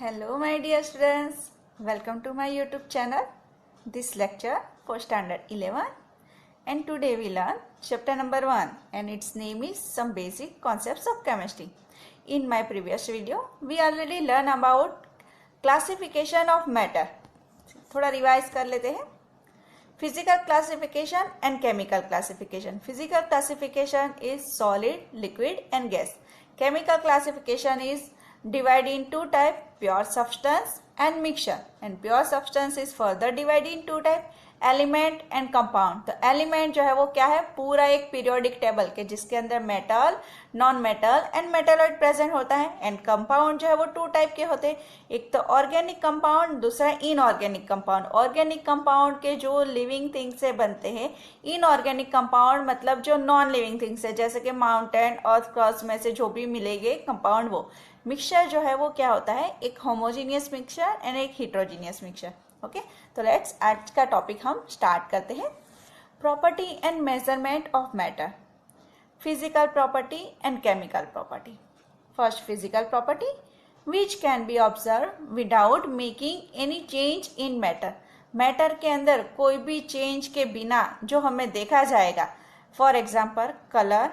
Hello my dear students, welcome to my YouTube channel. This lecture for standard 11 and today we learn chapter number 1 and its name is some basic concepts of chemistry. In my previous video we already learned about classification of matter. थोड़ा revise कर लेते हैं. Physical classification and chemical classification. Physical classification is solid, liquid and gas. Chemical classification is divided in two types, pure substance and mixture, and pure substance is further divided in two types, element and compound. तो element जो है वो क्या है, पूरा एक periodic table के जिसके अंदर metal, non metal and metalloid present होता है. एंड कंपाउंड जो है वो टू टाइप के होते हैं, एक तो ऑर्गेनिक कंपाउंड, दूसरा इनऑर्गेनिक कंपाउंड. ऑर्गेनिक कंपाउंड के जो लिविंग थिंग से बनते हैं, इनऑर्गेनिक कंपाउंड मतलब जो नॉन लिविंग थिंग्स है जैसे कि माउंटेन अर्थ क्रस्ट में से जो भी मिलेंगे कंपाउंड. वो मिक्सचर जो है वो क्या होता है, एक होमोजीनियस मिक्सचर एंड एक हिट्रोजीनियस मिक्सचर. ओके, तो लेट्स आज का टॉपिक हम स्टार्ट करते हैं. Property and measurement of matter, physical property and chemical property. First physical property, which can be observe without making any change in matter. Matter के अंदर कोई भी चेंज के बिना जो हमें देखा जाएगा, for example colour,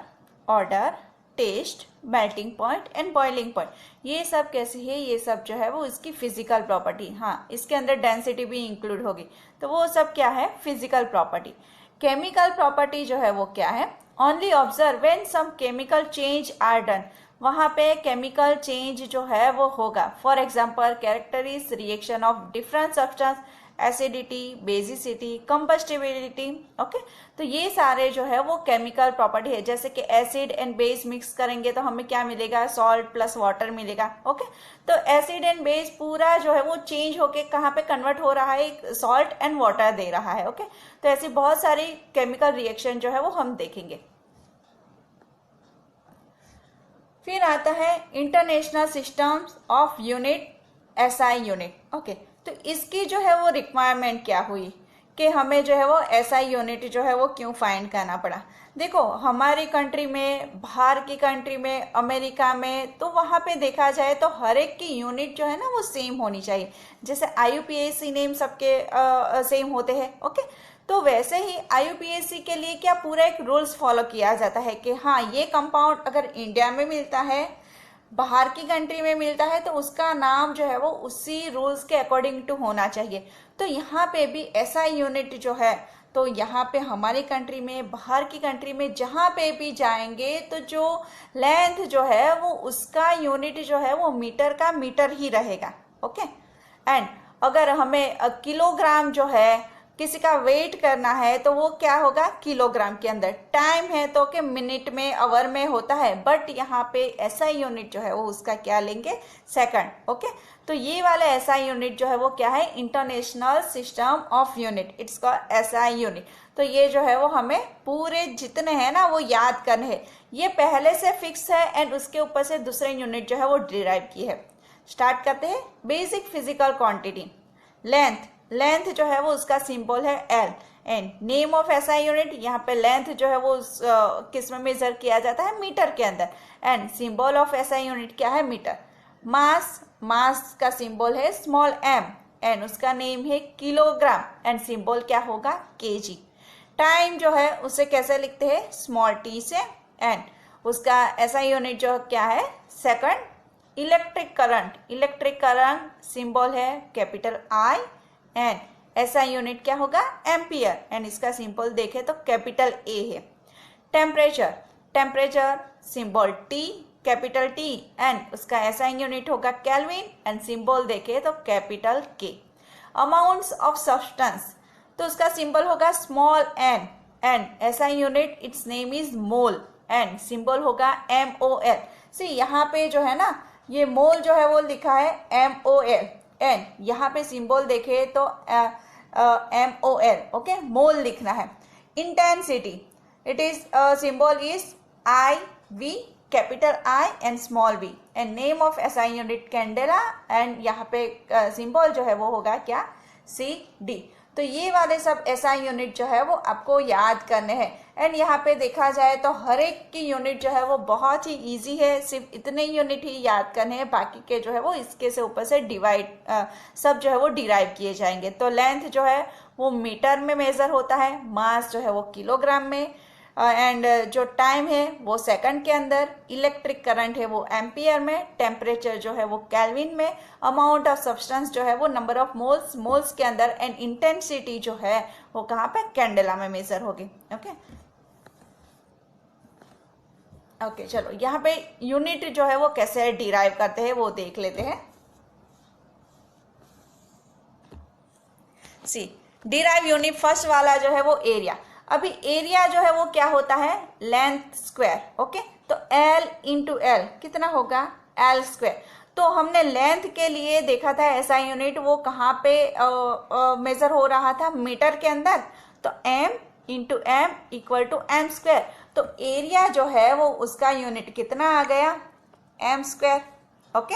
odour, taste, melting point and boiling point, ये सब कैसी है, ये सब जो है वो इसकी फिजिकल प्रॉपर्टी. हाँ, इसके अंदर डेंसिटी भी इंक्लूड होगी, तो वो सब क्या है, फिजिकल प्रॉपर्टी. केमिकल प्रॉपर्टी जो है वो क्या है, only observe when some chemical change are done. वहां पे केमिकल चेंज जो है वो होगा. For example characteristic reaction of different substance, acidity, basicity, combustibility. Okay, तो ये सारे जो है वो केमिकल प्रॉपर्टी है. जैसे कि एसिड एंड बेस मिक्स करेंगे तो हमें क्या मिलेगा, सॉल्ट प्लस वाटर मिलेगा. ओके, तो एसिड एंड बेस पूरा जो है वो चेंज होके कहाँ पे कन्वर्ट हो रहा है, सॉल्ट एंड वाटर दे रहा है. ओके, तो ऐसी बहुत सारी केमिकल रिएक्शन जो है वो हम देखेंगे. फिर आता है international systems of unit, SI unit. Okay, तो इसकी जो है वो रिक्वायरमेंट क्या हुई कि हमें जो है वो एसआई यूनिट जो है वो क्यों फाइंड करना पड़ा. देखो, हमारी कंट्री में, बाहर की कंट्री में, अमेरिका में, तो वहाँ पे देखा जाए तो हर एक की यूनिट जो है ना वो सेम होनी चाहिए. जैसे IUPAC नेम सबके सेम होते हैं. ओके, तो वैसे ही IUPAC के लिए क्या पूरा एक रूल्स फॉलो किया जाता है कि हाँ, ये कंपाउंड अगर इंडिया में मिलता है, बाहर की कंट्री में मिलता है, तो उसका नाम जो है वो उसी रूल्स के अकॉर्डिंग टू होना चाहिए. तो यहाँ पे भी ऐसा यूनिट जो है, तो यहाँ पे हमारी कंट्री में, बाहर की कंट्री में जहाँ पे भी जाएंगे तो जो लेंथ जो है वो उसका यूनिट जो है वो मीटर का मीटर ही रहेगा. ओके, एंड अगर हमें किलोग्राम जो है किसी का वेट करना है तो वो क्या होगा, किलोग्राम के अंदर. टाइम है तो कि मिनट में, आवर में होता है, बट यहाँ पे एसआई यूनिट जो है वो उसका क्या लेंगे, सेकंड. ओके, तो ये वाला एसआई यूनिट जो है वो क्या है, international system of unit, it's called SI unit. तो ये जो है वो हमें पूरे जितने हैं ना वो याद करने हैं. ये पहले से फिक्स है एंड उसके ऊपर से दूसरे यूनिट जो है वो डिराइव की है. स्टार्ट करते हैं. Basic physical quantity, length. Length जो है वो उसका सिंबल है L. And name of SI unit, यहाँ पे लेंथ जो है वो किस में मेजर किया जाता है, मीटर के अंदर. And symbol of SI unit क्या है, मीटर. मास, मास का सिंबल है स्मॉल m एंड उसका नेम है किलोग्राम एंड सिंबल क्या होगा, kg. टाइम जो है उसे कैसे लिखते हैं, स्मॉल t से, एंड उसका एसआई यूनिट जो क्या है, second. Electric current, electric current symbol है capital I and SI unit क्या होगा, एम्पियर एंड इसका सिंबल देखें तो कैपिटल A है. Temperature, temperature symbol T, capital T and उसका एसआई यूनिट होगा केल्विन एंड सिंबल देखें तो capital K. Amounts of substance, तो उसका सिंबल होगा small n and SI unit its name is mole and symbol होगा MOL. सी यहाँ पे जो है ना, ये मोल जो है वो लिखा है MOL एंड यहाँ पे सिंबल देखे तो MOL. ओके, मोल लिखना है. Intensity, it is symbol is IV, capital I and small v and name of SI unit candela and यहाँ पे सिंबल जो है वो होगा क्या, CD. तो ये वाले सब एसआई यूनिट जो है वो आपको याद करने हैं। एंड यहाँ पे देखा जाए तो हर एक की यूनिट जो है वो बहुत ही इजी है, सिर्फ इतने यूनिट ही याद करने हैं, बाकी के जो है वो इसके से ऊपर से डिवाइड सब जो है वो डिराइव किए जाएंगे। तो लेंथ जो है वो मीटर में मेजर होता है, मास जो है वो किलोग्राम में, एंड जो टाइम है वो सेकंड के अंदर, इलेक्ट्रिक करंट है वो एम्पियर में, टेम्परेचर जो है वो केल्विन में, अमाउंट ऑफ सब्सटेंस जो है वो नंबर ऑफ मोल्स के अंदर, एंड इंटेंसिटी जो है वो कहाँ पे, कैंडेला में मेजर होगी। ओके चलो यहाँ पे यूनिट जो है वो कैसे डिराइव करते हैं वो देख लेते हैं। सी डिराइव यूनिट फर्स्ट वाला जो है वो एरिया। अभी एरिया जो है वो क्या होता है, लेंथ स्क्वायर। ओके तो L इंटू एल कितना होगा, L स्क्वायर। तो हमने लेंथ के लिए देखा था ऐसा यूनिट वो कहाँ पे मेजर हो रहा था, मीटर के अंदर। तो M into M equal to M square. तो एरिया जो है वो उसका यूनिट कितना आ गया, एम स्क्वायर। ओके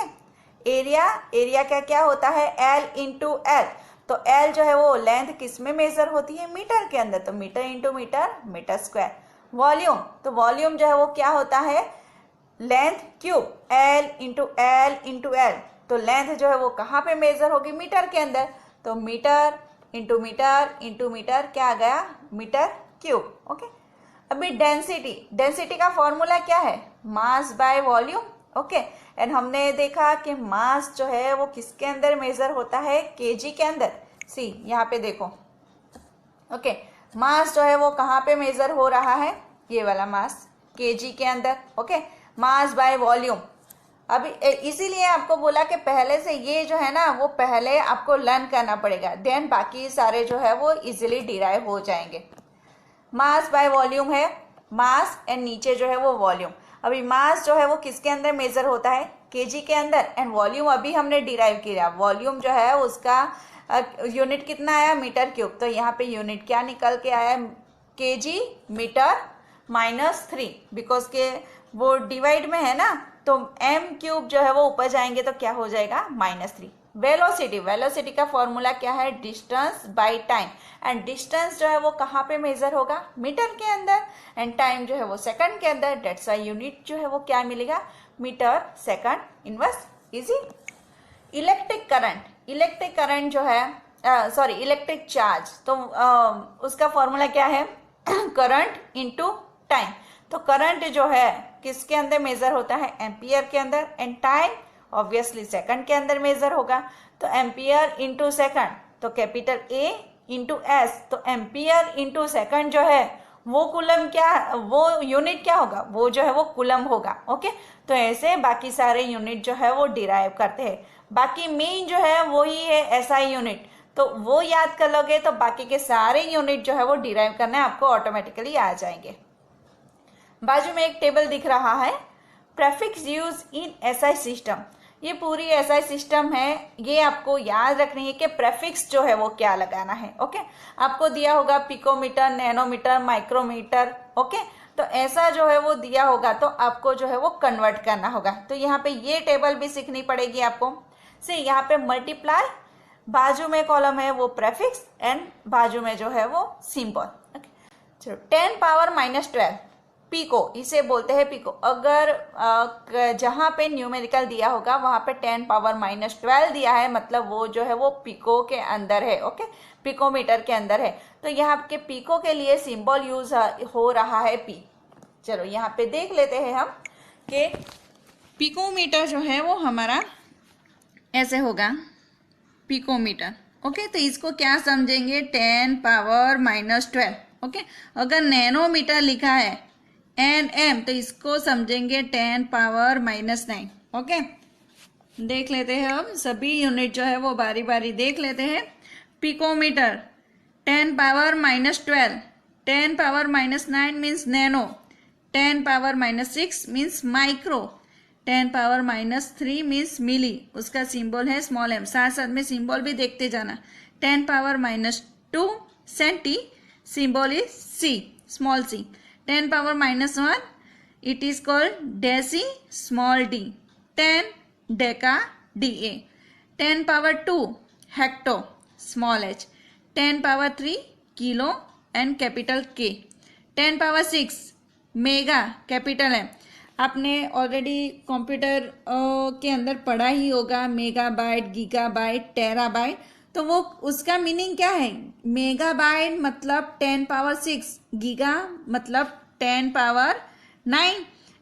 एरिया का क्या होता है, L इंटू एल। तो L जो है वो लेंथ किस में मेजर होती है, मीटर के अंदर, तो metre into metre, metre square. Volume, तो वॉल्यूम जो है वो क्या होता है, length cube, L into L into L. तो लेंथ जो है वो कहाँ पे मेजर होगी, मीटर के अंदर, तो metre into metre into metre क्या आ गया, मीटर क्यूब। ओके अभी डेंसिटी का फॉर्मूला क्या है, mass by volume. Okay and हमने देखा कि मास जो है वो किसके अंदर मेजर होता है, केजी के अंदर। सी यहाँ पे देखो, ओके मास जो है वो कहाँ पे मेजर हो रहा है, ये वाला मास केजी के अंदर। Okay mass by volume. अभी इसीलिए आपको बोला कि पहले से ये जो है ना वो पहले आपको लर्न करना पड़ेगा, देन बाकी सारे जो है वो इजीली डिराइव हो जाएंगे। मास बाय वॉल्यूम है, मास एंड नीचे जो है वो वॉल्यूम। अभी मास जो है वो किसके अंदर मेजर होता है, केजी के अंदर, एंड वॉल्यूम अभी हमने डिराइव किया, वॉल्यूम जो है उसका यूनिट कितना आया, मीटर क्यूब। तो यहाँ पे यूनिट क्या निकल के आया, केजी मीटर -3, बिकॉज के वो डिवाइड में है ना, तो एम क्यूब जो है वो ऊपर जाएंगे तो क्या हो जाएगा, -3। वेलोसिटी का फॉर्मूला क्या है, distance by time, and distance जो है वो कहाँ पे मेजर होगा, मीटर के अंदर, एंड टाइम जो है वो सेकंड के अंदर। डेट्स वाई यूनिट जो है वो क्या मिलेगा, metre second inverse. Easy. Electric current जो है सॉरी इलेक्ट्रिक चार्ज, तो उसका फॉर्मूला क्या है, करंट इंटू टाइम। तो करंट जो है किसके अंदर मेजर होता है, एम्पियर के अंदर, एंड टाइम ऑब्वियसली सेकंड के अंदर मेजर होगा। तो एम्पियर इंटू सेकंड, तो कैपिटल ए इंटू एस, तो एम्पियर इंटू सेकंड जो है वो कूलम क्या, वो यूनिट क्या होगा, वो जो है वो कूलम होगा। ओके तो ऐसे बाकी सारे यूनिट जो है वो डिराइव करते हैं। बाकी मेन जो है वही है एसआई यूनिट, तो वो याद कर लोगे तो बाकी के सारे यूनिट जो है वो डिराइव करने आपको ऑटोमेटिकली आ जाएंगे। बाजू में एक टेबल दिख रहा है, prefix use in SI system. ये पूरी एसआई सिस्टम है, ये आपको याद रखनी है कि प्रेफिक्स जो है वो क्या लगाना है। ओके आपको दिया होगा पिकोमीटर, नैनोमीटर, माइक्रोमीटर। ओके तो ऐसा जो है वो दिया होगा तो आपको जो है वो कन्वर्ट करना होगा। तो यहाँ पे ये टेबल भी सीखनी पड़ेगी आपको। से यहाँ पे मल्टीप्लाई, बाजू में कॉलम है वो प्रेफिक्स, एंड बाजू में जो है वो सिंबल। चलो 10 पावर -12 पीको, इसे बोलते हैं पीको। अगर जहां पे न्यूमेरिकल दिया होगा वहां पे 10 पावर -12 दिया है, मतलब वो जो है वो पीको के अंदर है। ओके पिकोमीटर के अंदर है। तो यहाँ के पीको के लिए सिंबल यूज हो रहा है पी। चलो यहाँ पे देख लेते हैं हम कि पिकोमीटर जो है वो हमारा ऐसे होगा, पिकोमीटर। ओके तो इसको क्या समझेंगे, 10 पावर -12। ओके अगर नैनोमीटर लिखा है NM तो इसको समझेंगे 10 पावर -9। ओके देख लेते हैं हम सभी यूनिट जो है वो बारी बारी देख लेते हैं। Picometre 10 power -12, 10 power -9 means nano, 10 power -6 means micro, 10 power -3 means milli, उसका सिंबल है स्मॉल m। साथ साथ में सिंबल भी देखते जाना। 10 power -2 centi, symbol is C, small c। 10 power -1 it is called deci, small d। 10 deca, da। 10 power 2 hecto, small h। 10³ kilo and capital K। 10⁶ mega capital है। आपने ऑलरेडी कंप्यूटर के अंदर पढ़ा ही होगा मेगाबाइट, गीगाबाइट, टेराबाइट। तो वो उसका meaning क्या है? मेगाबाइट मतलब 10⁶, गीगा मतलब 10⁹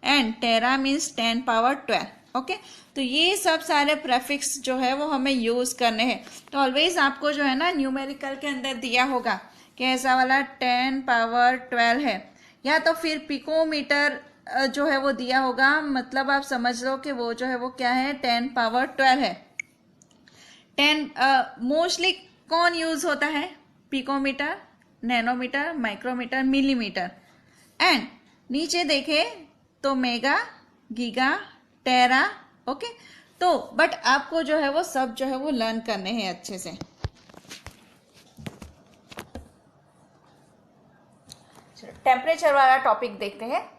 एंड टेरा मीन्स 10⁻12। ओके, तो ये सब सारे प्रेफिक्स जो है वो हमें यूज करने हैं। तो ऑलवेज आपको जो है ना न्यूमेरिकल के अंदर दिया होगा कि ऐसा वाला 10⁻12 है, या तो फिर पिकोमीटर जो है वो दिया होगा, मतलब आप समझ लो कि वो जो है वो क्या है, 10⁻12 है। 10 मोस्टली कौन यूज होता है? Picometre, nanometre, micrometre, millimetre. And नीचे देखें तो मेगा, गीगा, टेरा। ओके, तो बट आपको जो है वो सब जो है वो लर्न करने हैं अच्छे से। टेम्परेचर वाला टॉपिक देखते हैं।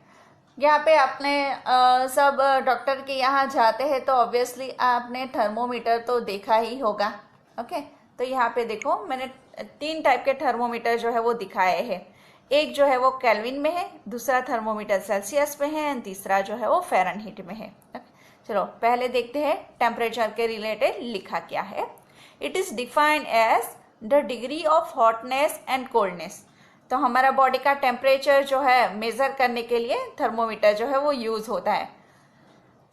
यहाँ पे आपने सब डॉक्टर के यहाँ जाते हैं तो ऑब्वियसली आपने थर्मोमीटर तो देखा ही होगा। ओके, तो यहाँ पे देखो मैंने 3 टाइप के थर्मोमीटर जो है वो दिखाए हैं। एक जो है वो केल्विन में है, दूसरा थर्मोमीटर सेल्सियस में है, एंड तीसरा जो है वो फ़ारेनहीट में है। चलो पहले देखते हैं टेम्परेचर के रिलेटेड लिखा क्या है। It is defined as the degree of hotness and coldness. तो हमारा बॉडी का टेम्परेचर जो है मेजर करने के लिए थर्मोमीटर जो है वो यूज होता है।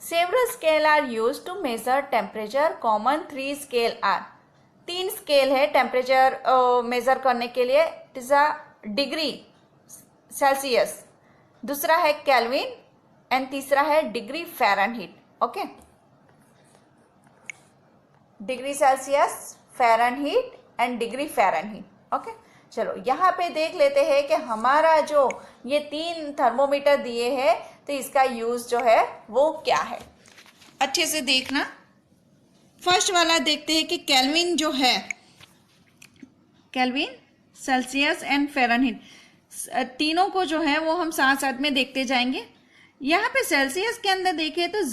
Several scale are use to measure temperature. Common 3 scale are. 3 scale है टेम्परेचर मेजर करने के लिए। It is a degree Celsius, दूसरा है केल्विन, एंड तीसरा है degree Fahrenheit. Okay, degree Celsius, Fahrenheit and degree Fahrenheit. Okay, चलो यहाँ पे देख लेते हैं कि हमारा जो ये 3 थर्मोमीटर दिए हैं तो इसका यूज जो है वो क्या है। अच्छे से देखना। फर्स्ट वाला देखते हैं कि केल्विन जो है, केल्विन, सेल्सियस एंड फ़ारेनहीट, तीनों को जो है वो हम साथ साथ में देखते जाएंगे। यहाँ पे सेल्सियस के अंदर देखें तो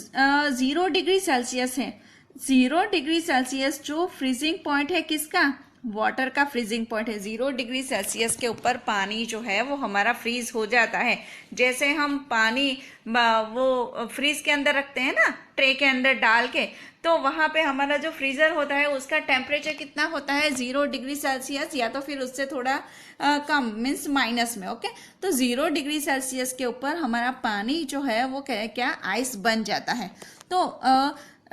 0 डिग्री सेल्सियस है। 0 डिग्री सेल्सियस जो फ्रीजिंग पॉइंट है किसका? वाटर का फ्रीजिंग पॉइंट है। 0 डिग्री सेल्सियस के ऊपर पानी जो है वो हमारा फ्रीज हो जाता है। जैसे हम पानी वो फ्रीज के अंदर रखते हैं ना, ट्रे के अंदर डाल के, तो वहाँ पे हमारा जो फ्रीजर होता है उसका टेम्परेचर कितना होता है? 0 डिग्री सेल्सियस, या तो फिर उससे थोड़ा कम, मीन्स माइनस में। ओके, तो 0 डिग्री सेल्सियस के ऊपर हमारा पानी जो है वो क्या आइस बन जाता है। तो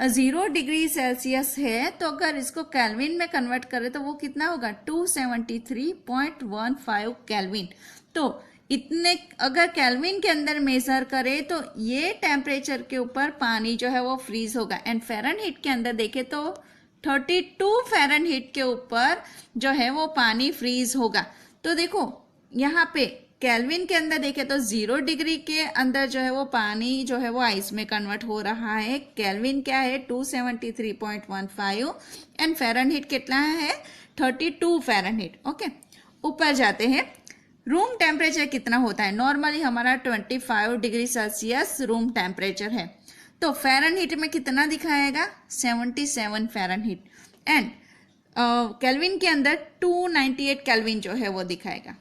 0 डिग्री सेल्सियस है, तो अगर इसको केल्विन में कन्वर्ट करें तो वो कितना होगा? 273.15 केल्विन। तो इतने अगर केल्विन के अंदर मेजर करें तो ये टेम्परेचर के ऊपर पानी जो है वो फ्रीज होगा। एंड फ़ारेनहीट के अंदर देखें तो 32 फ़ारेनहीट के ऊपर जो है वो पानी फ्रीज होगा। तो देखो यहाँ पे केल्विन के अंदर देखें तो 0 डिग्री के अंदर जो है वो पानी जो है वो आइस में कन्वर्ट हो रहा है। केल्विन क्या है? 273.15 एंड फ़ारेनहीट कितना है? 32 फ़ारेनहीट। ओके, ऊपर जाते हैं। रूम टेम्परेचर कितना होता है? नॉर्मली हमारा 25 डिग्री सेल्सियस रूम टेम्परेचर है। तो फ़ारेनहीट में कितना दिखाएगा? 77 फ़ारेनहीट। एंड केल्विन के अंदर 298 केल्विन जो है वो दिखाएगा।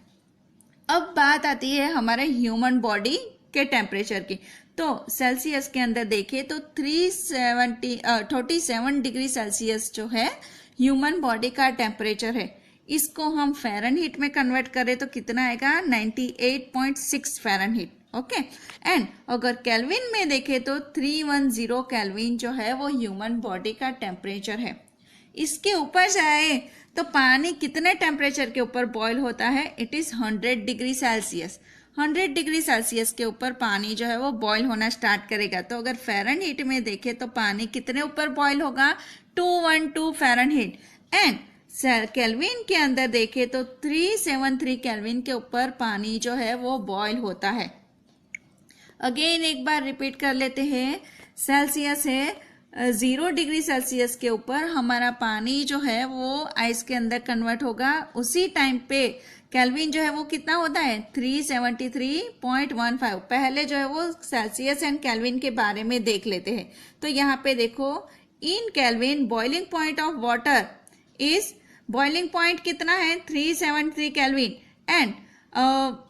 अब बात आती है हमारे ह्यूमन बॉडी के टेम्परेचर की। तो सेल्सियस के अंदर देखें तो 37 डिग्री सेल्सियस जो है ह्यूमन बॉडी का टेम्परेचर है। इसको हम फ़ारेनहीट में कन्वर्ट करें तो कितना आएगा? 98.6 फ़ारेनहीट। ओके, एंड अगर केल्विन में देखें तो 310 केल्विन जो है वो ह्यूमन बॉडी का टेम्परेचर है। इसके ऊपर जाए तो पानी कितने टेम्परेचर के ऊपर बॉयल होता है? It is 100 degree Celsius. 100 degree Celsius के ऊपर पानी जो है वो बॉयल होना स्टार्ट करेगा। तो अगर फ़ारेनहीट में देखें तो पानी कितने ऊपर बॉयल होगा? 212 फ़ारेनहीट। एंड केल्विन के अंदर देखें तो 373 केल्विन के ऊपर पानी जो है वो बॉयल होता है। अगेन एक बार रिपीट कर लेते हैं। सेल्सियस है 0 डिग्री सेल्सियस के ऊपर हमारा पानी जो है वो आइस के अंदर कन्वर्ट होगा। उसी टाइम पे केल्विन जो है वो कितना होता है? 373.15। पहले जो है वो सेल्सियस एंड केल्विन के बारे में देख लेते हैं। तो यहाँ पे देखो, in Kelvin boiling point of water is boiling point कितना है 373 Kelvin and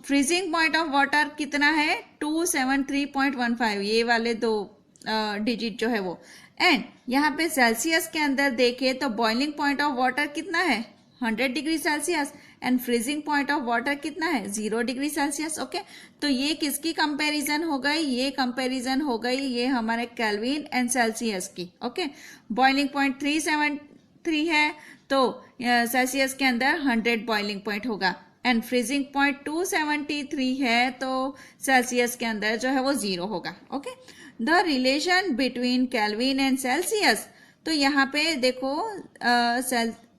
freezing point of water कितना है 273.15, ये वाले दो डिजिट जो है वो। एंड यहाँ पे सेल्सियस के अंदर देखें तो बॉइलिंग पॉइंट ऑफ वाटर कितना है 100 degree Celsius and freezing point of water कितना है 0 डिग्री सेल्सियस। ओके, तो ये किसकी कंपैरिजन हो गई, ये कंपैरिजन हो गई ये हमारे केल्विन एंड सेल्सियस की। ओके, बॉइलिंग पॉइंट 373 है तो सेल्सियस के अंदर 100 बॉइलिंग पॉइंट होगा एंड फ्रीजिंग पॉइंट 273 है तो सेल्सियस के अंदर जो है वो 0 होगा। Okay, the relation between Kelvin and Celsius, तो यहाँ पे देखो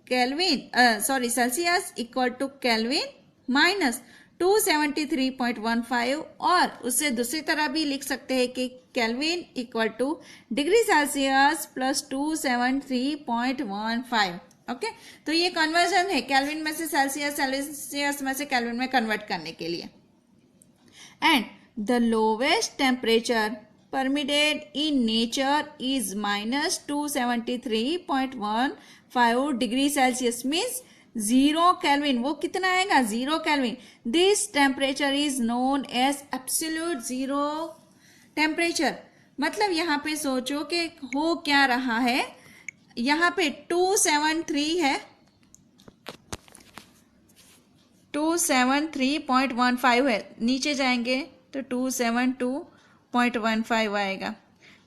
Celsius equal to Kelvin minus 273.15 और उससे दूसरी तरह भी लिख सकते हैं कि kelvin equal two degree Celsius plus 273.15। Okay, तो ये कन्वर्जन है केल्विन में से सेल्सियस, सेल्सियस में से केल्विन में कन्वर्ट करने के लिए। And the lowest temperature permitted in nature is minus 273.15 degree Celsius means 0 Kelvin। वो कितना आएगा 0 Kelvin। This temperature is known as absolute zero temperature। मतलब यहाँ पे सोचो कि हो क्या रहा है, यहाँ पे 273 है, 273.15 है, नीचे जाएंगे तो 272.15 आएगा,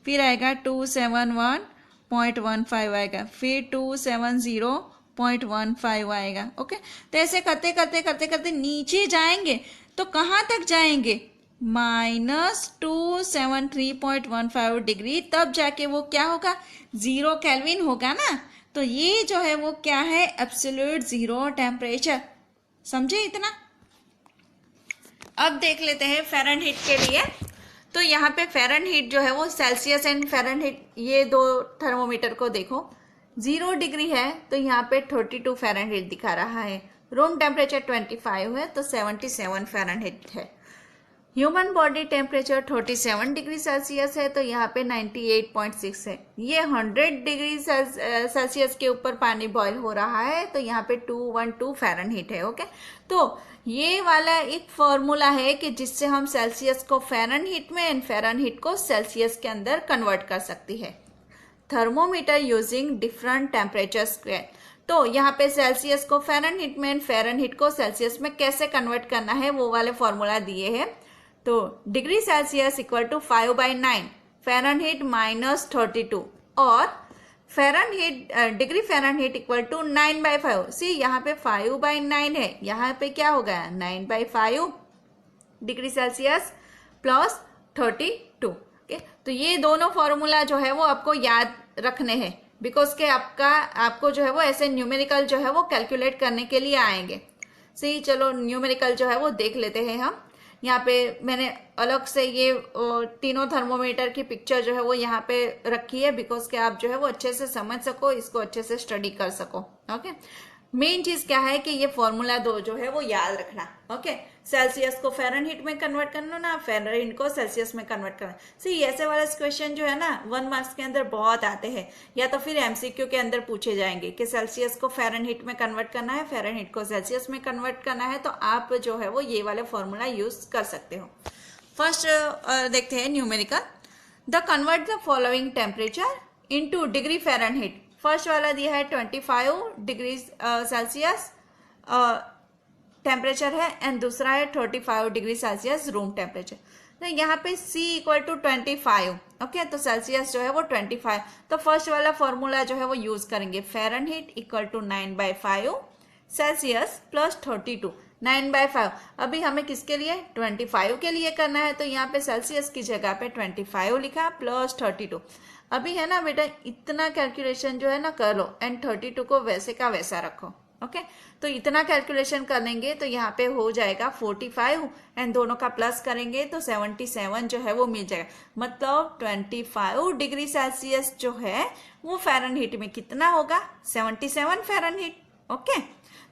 फिर आएगा 271.15 आएगा, फिर 270.15 आएगा। ओके, तो ऐसे करते करते करते करते नीचे जाएंगे तो कहाँ तक जाएंगे -273.15 डिग्री, तब जाके वो क्या होगा 0 केल्विन होगा ना। तो ये जो है वो क्या है एब्सोल्यूट जीरो टेम्परेचर। समझे इतना? अब देख लेते हैं फ़ारेनहीट के लिए। तो यहाँ पे फ़ारेनहीट जो है वो सेल्सियस एंड फ़ारेनहीट, ये दो थर्मोमीटर को देखो, 0 डिग्री है तो यहाँ पे 32 फ़ारेनहीट दिखा रहा है, रूम टेम्परेचर 25 है तो 77 फ़ारेनहीट है, human body temperature 37 degree Celsius है तो यहाँ पे 98.6 है। ये 100 डिग्री सेल्सियस के ऊपर पानी बॉईल हो रहा है तो यहाँ पे 212 फ़ारेनहीट है। ओके, तो ये वाला एक फॉर्मूला है कि जिससे हम सेल्सियस को फ़ारेनहीट में एंड फ़ारेनहीट को सेल्सियस के अंदर कन्वर्ट कर सकती है। Thermometer using different temperature square. तो यहाँ पे सेल्सियस को फ़ारेनहीट में एंड फ़ारेनहीट को सेल्सियस में कैसे कन्वर्ट करना है वो वाले फॉर्मूला दिए हैं। तो degree Celsius equal to 5/9, Fahrenheit -32 और Fahrenheit degree Fahrenheit equal to 9/5। See यहाँ पे 5/9 है, यहाँ पे क्या हो गया 9/5 डिग्री सेल्सियस प्लस 32। ओके, तो ये दोनों फॉर्मूला जो है वो आपको याद रखने हैं बिकॉज के आपको जो है वो ऐसे न्यूमेरिकल जो है वो कैलकुलेट करने के लिए आएंगे। सही, चलो न्यूमेरिकल जो है वो देख लेते हैं हम। यहाँ पे मैंने अलग से ये तीनों थर्मोमीटर की पिक्चर जो है वो यहाँ पे रखी है बिकॉज कि आप जो है वो अच्छे से समझ सको, इसको अच्छे से स्टडी कर सको। ओके, मेन चीज क्या है कि ये फॉर्मूला दो जो है वो याद रखना। ओके, सेल्सियस को फ़ारेनहीट में कन्वर्ट करना ना, फ़ारेनहीट को सेल्सियस में कन्वर्ट करना। सी ऐसे वाले क्वेश्चन जो है ना 1 मार्क्स के अंदर बहुत आते हैं, या तो फिर एमसीक्यू के अंदर पूछे जाएंगे कि सेल्सियस को फ़ारेनहीट में कन्वर्ट करना है, फ़ारेनहीट को सेल्सियस में कन्वर्ट करना है, तो आप जो है वो ये वाले फॉर्मूला यूज कर सकते हो। फर्स्ट देखते हैं numerical. The convert the following temperature into degree Fahrenheit. First वाला दिया है 25 डिग्री सेल्सियस टेम्परेचर है एंड दूसरा है 35 डिग्री सेल्सियस रूम टेम्परेचर। तो यहाँ पे C इक्वल टू 25। ओके, तो सेल्सियस जो है वो 25, तो फर्स्ट वाला फॉर्मूला जो है वो यूज करेंगे, Fahrenheit equal to 9/5 Celsius plus 32। 9/5 अभी हमें किसके लिए 25 के लिए करना है, तो यहाँ पे सेल्सियस की जगह पे 25 लिखा प्लस 32। अभी है ना बेटा, इतना कैलकुलेशन जो है ना कर लो एंड 32 को वैसे का वैसा रखो। ओके, तो इतना कैलकुलेशन करेंगे तो यहाँ पे हो जाएगा 45 एंड दोनों का प्लस करेंगे तो 77 जो है वो मिल जाएगा। मतलब 25 डिग्री सेल्सियस जो है वो फ़ारेनहीट में कितना होगा 77 फ़ारेनहीट। ओके,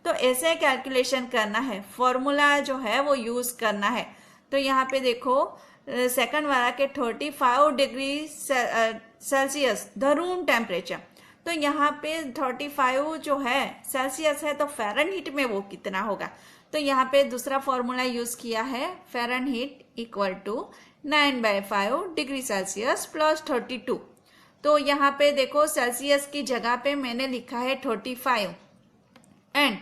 तो ऐसे कैलकुलेशन करना है, फॉर्मूला जो है वो यूज करना है। तो यहाँ पे देखो सेकंड वाला के 35 degree Celsius the room temperature, तो यहाँ पे 35 जो है सेल्सियस है, तो फ़ारेनहीट में वो कितना होगा। तो यहाँ पे दूसरा फॉर्मूला यूज़ किया है, Fahrenheit equal to 9/5 degree Celsius plus 32। तो यहाँ पे देखो सेल्सियस की जगह पे मैंने लिखा है 35 एंड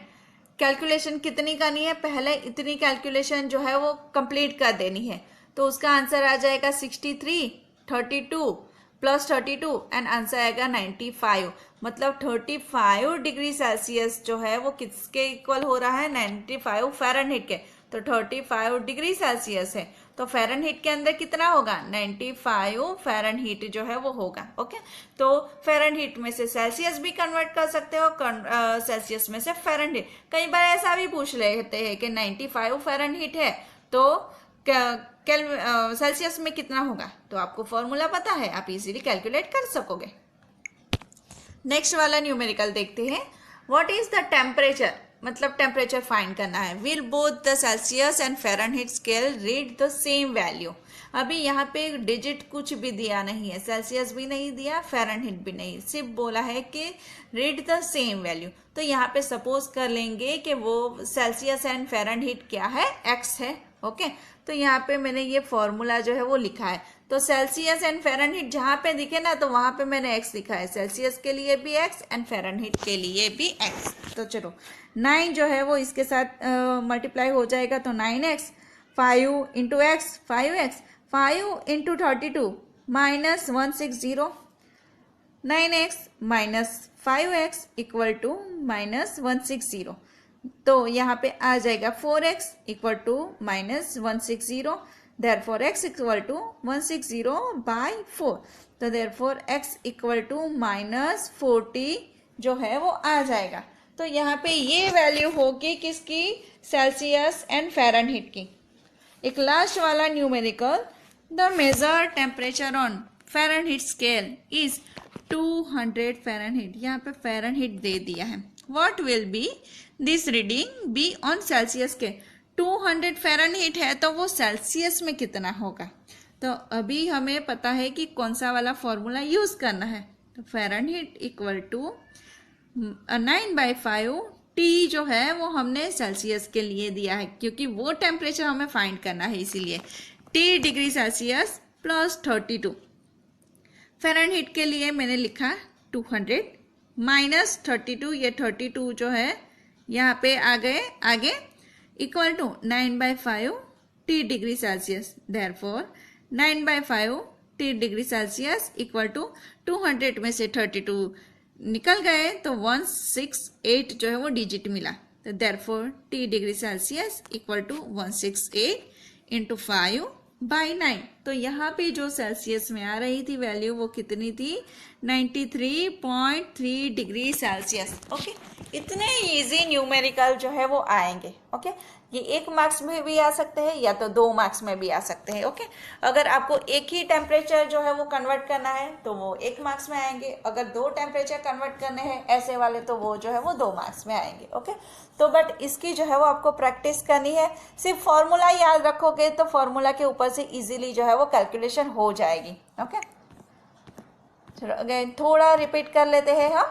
कैलकुलेशन कितनी करनी है, पहले इतनी कैलकुलेशन जो है वो कंप्लीट कर देनी है। तो उसका आंसर आ जाएगा 63, 32 प्लस 32 एंड आंसर आएगा 95। मतलब 35 डिग्री सेल्सियस जो है वो किसके इक्वल हो रहा है, 95 फ़ारेनहीट के। तो 35 डिग्री सेल्सियस है, तो फ़ारेनहीट के अंदर कितना होगा, 95 फ़ारेनहीट जो है वो होगा। ओके, तो फ़ारेनहीट में से सेल्सियस भी कन्वर्ट कर सकते हो, सेल्सियस में से फ़ारेनहीट। कई बार ऐसा भी पूछ लेते हैं कि 95 फ़ारेनहीट है तो सेल्सियस में कितना होगा, तो आपको फॉर्मूला पता है, आप इजीली कैलकुलेट कर सकोगे। नेक्स्ट वाला न्यूमेरिकल देखते हैं। व्हाट इज द टेम्परेचर, मतलब टेम्परेचर फाइंड करना है। Will both the Celsius and Fahrenheit scale read the same value. अभी यहाँ पे डिजिट कुछ भी दिया नहीं है, सेल्सियस भी नहीं दिया, फ़ारेनहीट भी नहीं, सिर्फ बोला है कि रीड द सेम वैल्यू। तो यहाँ पे सपोज कर लेंगे कि वो सेल्सियस एंड फ़ारेनहीट क्या है, एक्स है। ओके, तो यहाँ पे मैंने ये फॉर्मूला जो है वो लिखा है। तो सेल्सियस एंड फ़ारेनहीट जहाँ पे दिखे ना, तो वहाँ पे मैंने एक्स लिखा है, सेल्सियस के लिए भी एक्स एंड फ़ारेनहीट के लिए भी एक्स। तो चलो 9 जो है वो इसके साथ मल्टीप्लाई हो जाएगा, तो 9x, 5 into x 5x, 5 into 32 minus 160, 9x minus 5x equal to minus 160। तो यहाँ पे आ जाएगा 4x equal to minus 160, therefore x equal to 160/4। तो therefore x equal to minus 40 जो है वो आ जाएगा। तो यहाँ पे ये वैल्यू होगी किसकी, सेल्सियस एंड फ़ारेनहीट की। एक लास्ट वाला numerical, the measure temperature on Fahrenheit scale is 200 Fahrenheit. यहाँ पे फ़ारेनहीट दे दिया है। What will be this reading be on Celsius के। 200 फ़ारेनहीट है तो वो सेल्सियस में कितना होगा। तो अभी हमें पता है कि कौन सा वाला फॉर्मूला यूज़ करना है। तो फ़ारेनहीट इक्वल टू 9/5 टी जो है वो हमने सेल्सियस के लिए दिया है, क्योंकि वो टेम्परेचर हमें फाइंड करना है, इसीलिए T degree Celsius plus 32। Fahrenheit के लिए मैंने लिखा 200 माइनस 32, ये 32 जो है यहाँ पे आ गए आगे, equal to 9/5 T degree Celsius. Therefore 9/5 T degree Celsius equal to 200 में से 32 निकल गए तो 168 जो है वो डिजिट मिला। तो therefore T degree Celsius equal to 168 into 5/9। तो यहाँ पे जो सेल्सियस में आ रही थी वैल्यू वो कितनी थी, 93.3 डिग्री सेल्सियस। ओके, इतने इजी न्यूमेरिकल जो है वो आएंगे। ओके, ये 1 मार्क्स में भी आ सकते हैं या तो 2 मार्क्स में भी आ सकते हैं। ओके, अगर आपको एक ही टेम्परेचर जो है वो कन्वर्ट करना है तो वो 1 मार्क्स में आएंगे, अगर 2 टेम्परेचर कन्वर्ट करने हैं ऐसे वाले तो वो जो है वो 2 मार्क्स में आएंगे। ओके, तो बट इसकी जो है वो आपको प्रैक्टिस करनी है। सिर्फ फॉर्मूला याद रखोगे तो फॉर्मूला के ऊपर से इजीली जो है वो कैलकुलेशन हो जाएगी। ओके, चलो अगेन थोड़ा रिपीट कर लेते हैं हम।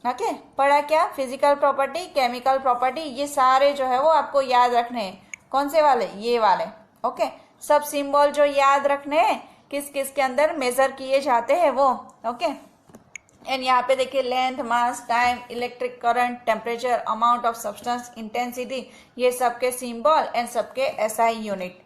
ओके, पढ़ा क्या, फिजिकल प्रॉपर्टी, केमिकल प्रॉपर्टी, ये सारे जो है वो आपको याद रखने हैं। कौन से वाले, ये वाले। ओके, सब सिंबल जो याद रखने हैं किस किस के अंदर मेजर किए जाते हैं वो। ओके, एंड यहाँ पे देखिए length, mass, time, electric current, temperature, amount of substance, intensity, ये सबके सिंबल एंड सबके SI unit.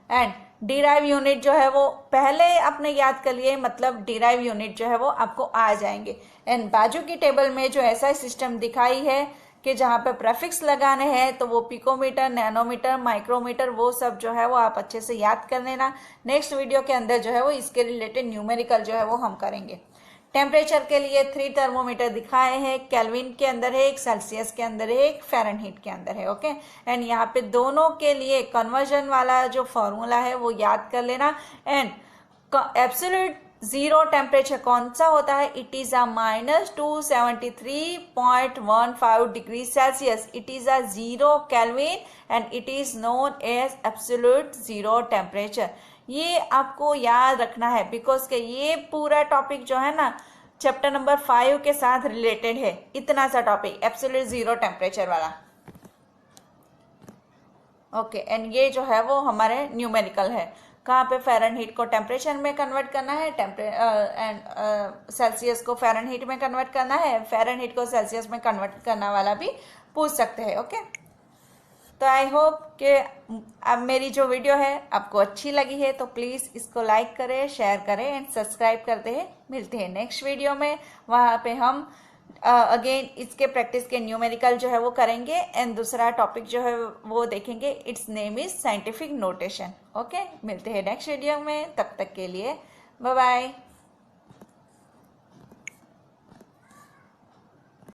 And derive unit जो है वो पहले आपने याद कर लिए, मतलब डिराइव यूनिट जो है वो आपको आ जाएंगे। एंड बाजू की टेबल में जो ऐसा सिस्टम दिखाई है कि जहाँ पे प्रेफिक्स लगाने हैं तो वो पिकोमीटर, नैनोमीटर, माइक्रोमीटर, वो सब जो है वो आप अच्छे से याद कर लेना। नेक्स्ट वीडियो के अंदर जो है वो इसके रिलेटेड न्यूमेरिकल जो है वो हम करेंगे। टेम्परेचर के लिए 3 थर्मोमीटर दिखाए हैं, केल्विन के अंदर है एक, सेल्सियस के अंदर है एक, फ़ारेनहीट के अंदर है। ओके, एंड यहाँ पे दोनों के लिए कन्वर्जन वाला जो फॉर्मूला है वो याद कर लेना। एंड एब्सोल्यूट जीरो टेम्परेचर कौन सा होता है, it is a -273.15 degree Celsius, it is a 0 Kelvin and it is known as absolute zero temperature. ये आपको याद रखना है बिकॉज के ये पूरा टॉपिक जो है ना चैप्टर नंबर 5 के साथ रिलेटेड है, इतना सा टॉपिक, एब्सोल्यूट जीरो टेम्परेचर वाला। ओके एंड ये जो है वो हमारे न्यूमेरिकल है, कहाँ पे फ़ारेनहीट को टेम्परेचर में कन्वर्ट करना है, एंड सेल्सियस को फ़ारेनहीट में कन्वर्ट करना है, फ़ारेनहीट को सेल्सियस में कन्वर्ट करना वाला भी पूछ सकते हैं। ओके, तो आई होप कि अब मेरी जो वीडियो है आपको अच्छी लगी है, तो प्लीज़ इसको लाइक करें, शेयर करें एंड सब्सक्राइब करते हैं। मिलते हैं नेक्स्ट वीडियो में, वहाँ पे हम अगेन इसके प्रैक्टिस के न्यूमेरिकल जो है वो करेंगे एंड दूसरा टॉपिक जो है वो देखेंगे, it's name is scientific notation. Okay, मिलते हैं नेक्स्ट वीडियो में, तब तक के लिए बाय बाय।